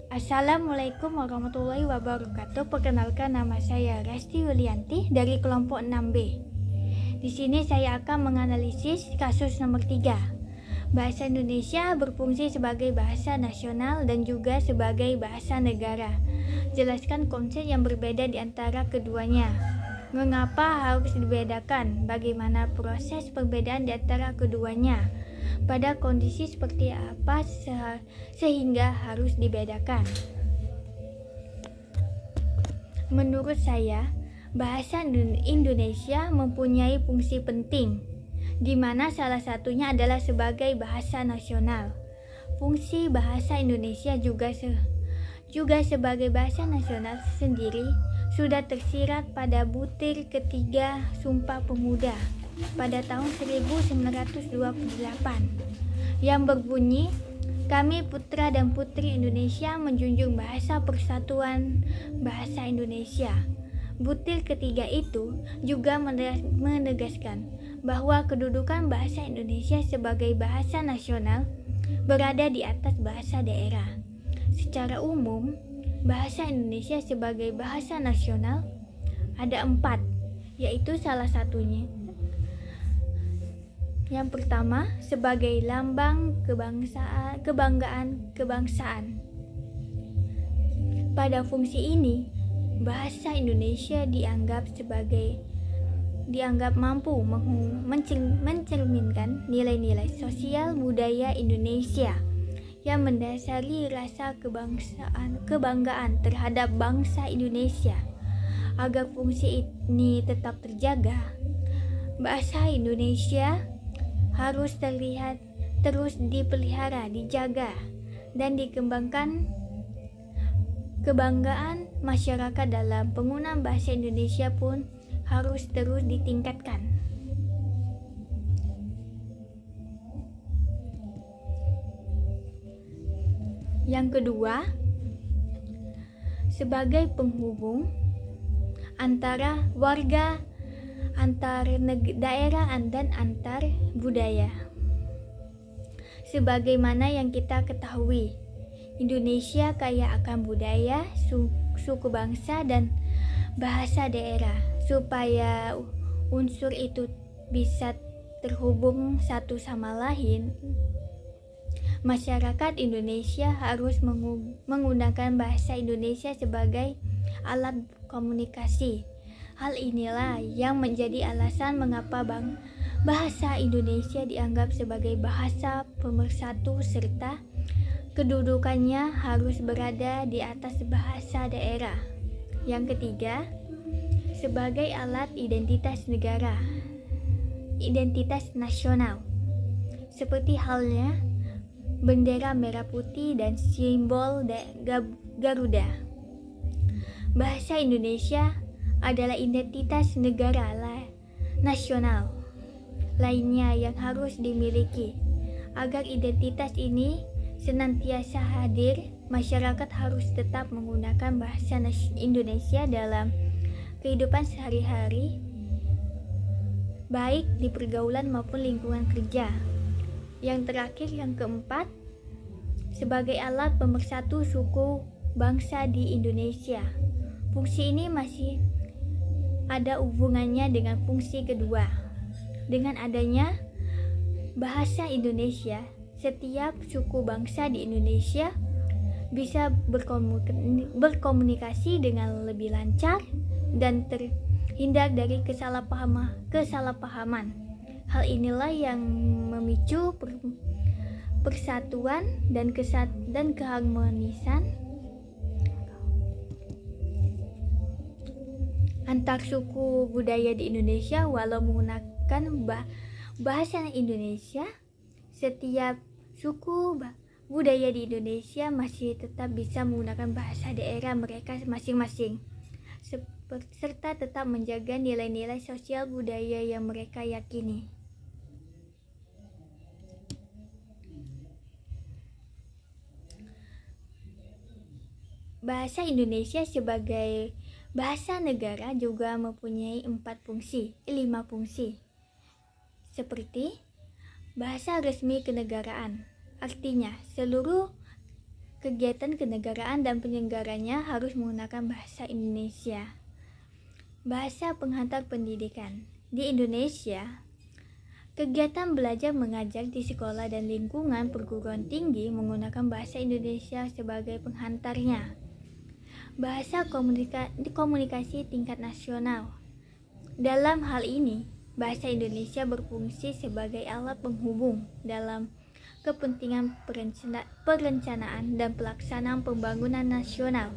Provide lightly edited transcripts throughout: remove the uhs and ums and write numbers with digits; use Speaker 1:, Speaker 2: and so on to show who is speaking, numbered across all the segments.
Speaker 1: Assalamualaikum warahmatullahi wabarakatuh. Perkenalkan, nama saya Resti Yulianti dari kelompok 6B. Di sini saya akan menganalisis kasus nomor 3. Bahasa Indonesia berfungsi sebagai bahasa nasional dan juga sebagai bahasa negara. Jelaskan konsep yang berbeda di antara keduanya. Mengapa harus dibedakan? Bagaimana proses perbedaan di antara keduanya? Pada kondisi seperti apa sehingga harus dibedakan? Menurut saya, bahasa Indonesia mempunyai fungsi penting, di mana salah satunya adalah sebagai bahasa nasional. Fungsi bahasa Indonesia juga sebagai bahasa nasional sendiri sudah tersirat pada butir ketiga Sumpah Pemuda pada tahun 1928 yang berbunyi, "Kami putra dan putri Indonesia menjunjung bahasa persatuan bahasa Indonesia." Butir ketiga itu juga menegaskan bahwa kedudukan bahasa Indonesia sebagai bahasa nasional berada di atas bahasa daerah. Secara umum, bahasa Indonesia sebagai bahasa nasional ada 4, yaitu salah satunya yang pertama, sebagai lambang kebanggaan kebangsaan. Pada fungsi ini, bahasa Indonesia dianggap mampu mencerminkan nilai-nilai sosial budaya Indonesia yang mendasari rasa kebanggaan terhadap bangsa Indonesia. Agar fungsi ini tetap terjaga, bahasa Indonesia harus terus dipelihara, dijaga, dan dikembangkan. Kebanggaan masyarakat dalam penggunaan bahasa Indonesia pun harus terus ditingkatkan. Yang kedua, sebagai penghubung antara warga, antar daerah dan antar budaya. Sebagaimana yang kita ketahui, Indonesia kaya akan budaya, suku bangsa, dan bahasa daerah. Supaya unsur itu bisa terhubung satu sama lain, masyarakat Indonesia harus menggunakan bahasa Indonesia sebagai alat komunikasi. Hal inilah yang menjadi alasan mengapa bahasa Indonesia dianggap sebagai bahasa pemersatu serta kedudukannya harus berada di atas bahasa daerah. Yang ketiga, sebagai alat identitas negara, identitas nasional, seperti halnya bendera merah putih dan simbol Garuda. Bahasa Indonesia adalah identitas negara nasional lainnya yang harus dimiliki. Agar identitas ini senantiasa hadir, masyarakat harus tetap menggunakan bahasa Indonesia dalam kehidupan sehari-hari, baik di pergaulan maupun lingkungan kerja. Yang terakhir, yang keempat, sebagai alat pemersatu suku bangsa di Indonesia. Fungsi ini masih ada hubungannya dengan fungsi kedua. Dengan adanya bahasa Indonesia, setiap suku bangsa di Indonesia bisa berkomunikasi dengan lebih lancar dan terhindar dari kesalahpahaman. Hal inilah yang memicu persatuan dan keharmonisan antar suku budaya di Indonesia. Walau menggunakan bahasa Indonesia, setiap suku budaya di Indonesia masih tetap bisa menggunakan bahasa daerah mereka masing-masing, serta tetap menjaga nilai-nilai sosial budaya yang mereka yakini. Bahasa Indonesia sebagai bahasa negara juga mempunyai 5 fungsi, seperti bahasa resmi kenegaraan. Artinya, seluruh kegiatan kenegaraan dan penyelenggaranya harus menggunakan bahasa Indonesia. Bahasa penghantar pendidikan. Di Indonesia, kegiatan belajar mengajar di sekolah dan lingkungan perguruan tinggi menggunakan bahasa Indonesia sebagai penghantarnya. Bahasa komunikasi tingkat nasional. Dalam hal ini, bahasa Indonesia berfungsi sebagai alat penghubung dalam kepentingan perencanaan dan pelaksanaan pembangunan nasional,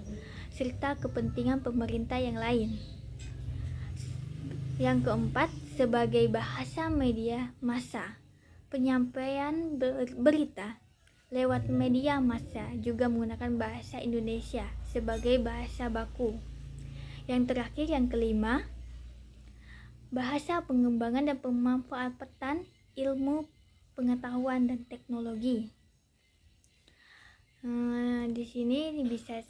Speaker 1: serta kepentingan pemerintah yang lain. Yang keempat, sebagai bahasa media massa, penyampaian berita lewat media massa juga menggunakan bahasa Indonesia sebagai bahasa baku. Yang terakhir, yang kelima, bahasa pengembangan dan pemanfaatan ilmu pengetahuan dan teknologi. Di sini bisa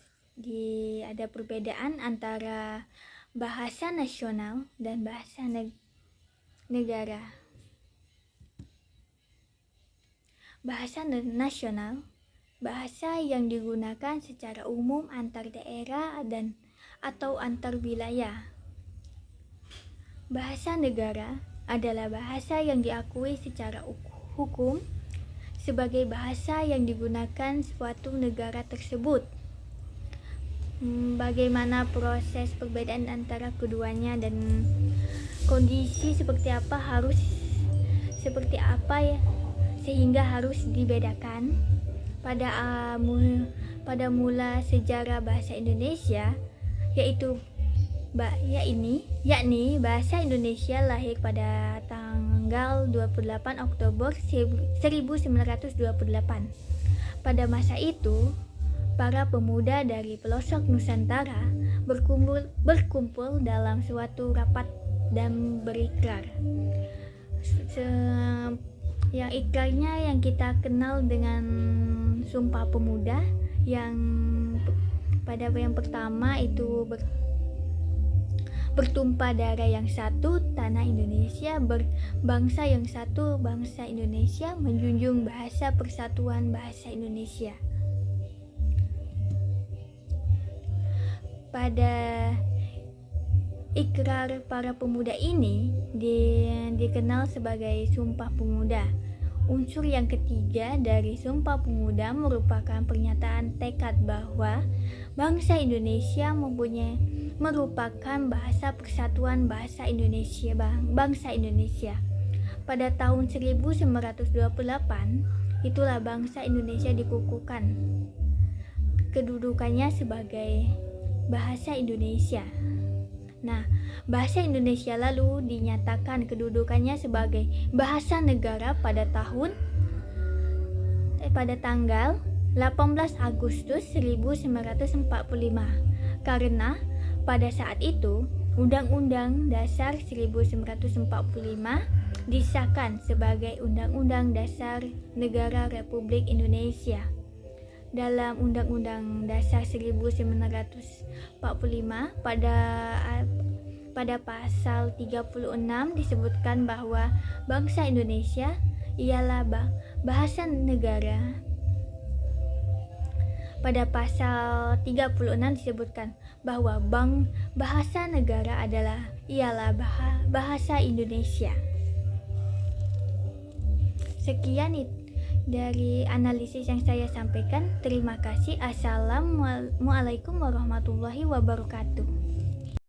Speaker 1: ada perbedaan antara bahasa nasional dan bahasa negara. Bahasa nasional, bahasa yang digunakan secara umum antar daerah dan atau antar wilayah. Bahasa negara adalah bahasa yang diakui secara hukum sebagai bahasa yang digunakan suatu negara tersebut. Bagaimana proses perbedaan antara keduanya dan kondisi seperti apa ya sehingga harus dibedakan. Pada mula sejarah bahasa Indonesia yakni bahasa Indonesia lahir pada tanggal 28 Oktober 1928. Pada masa itu, para pemuda dari pelosok Nusantara berkumpul dalam suatu rapat dan berikrar. Yang ikrarnya yang kita kenal dengan Sumpah Pemuda, yang pertama itu bertumpah darah yang satu, tanah Indonesia, berbangsa yang satu, bangsa Indonesia, menjunjung bahasa persatuan bahasa Indonesia. Pada ikrar para pemuda ini dikenal sebagai Sumpah Pemuda. Unsur yang ketiga dari Sumpah Pemuda merupakan pernyataan tekad bahwa bangsa Indonesia merupakan bahasa persatuan bahasa Indonesia, bangsa Indonesia. Pada tahun 1928, itulah bangsa Indonesia dikukuhkan kedudukannya sebagai bahasa Indonesia. Nah, bahasa Indonesia lalu dinyatakan kedudukannya sebagai bahasa negara pada tanggal 18 Agustus 1945 karena pada saat itu Undang-Undang Dasar 1945 disahkan sebagai Undang-Undang Dasar Negara Republik Indonesia. Dalam Undang-Undang Dasar 1945 pada pasal 36 disebutkan bahwa bangsa Indonesia ialah bahasa negara. Pada pasal 36 disebutkan bahwa bahasa negara ialah bahasa Indonesia. Sekian dari analisis yang saya sampaikan. Terima kasih. Assalamualaikum warahmatullahi wabarakatuh.